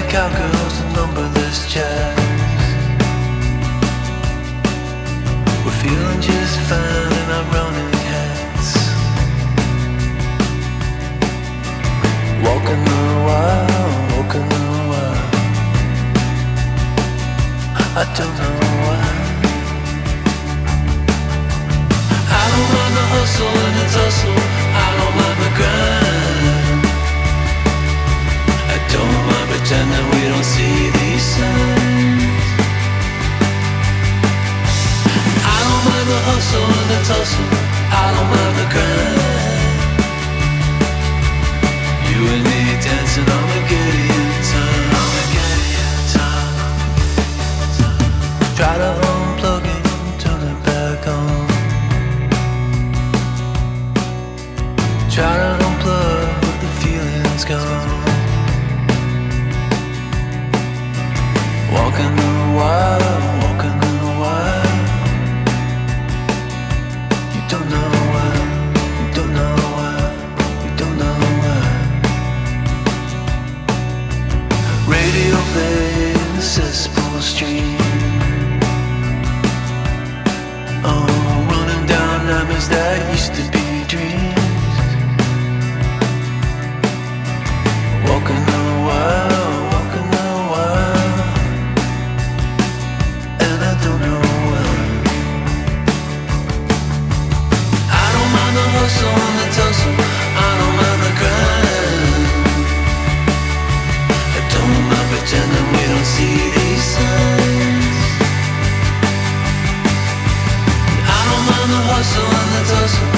cowgirls and numberless chats. We're feeling just fine in our running hats. Walking a while, walking a while. I don't know why. I don't mind the hustle and the tussle. I don't mind the grind. I don't mind pretending we don't see these signs. I don't mind the hustle and the tussle. I don't mind the grind. You and me dancing on the Gideon time. On the Gideon time. Try to unplug it, turn it back on. Try to unplug, but the feeling's gone. Walking a while, walking a while. You don't know why, you don't know why, you don't know why. Radio play in the cesspool stream. Oh, running down nightmares that used to be dreams. Walking a while, walking a while, and I don't know why. I don't mind the hustle and the tussle. I don't mind the grind. I don't mind pretending we don't see these signs. I don't mind the hustle and the tussle.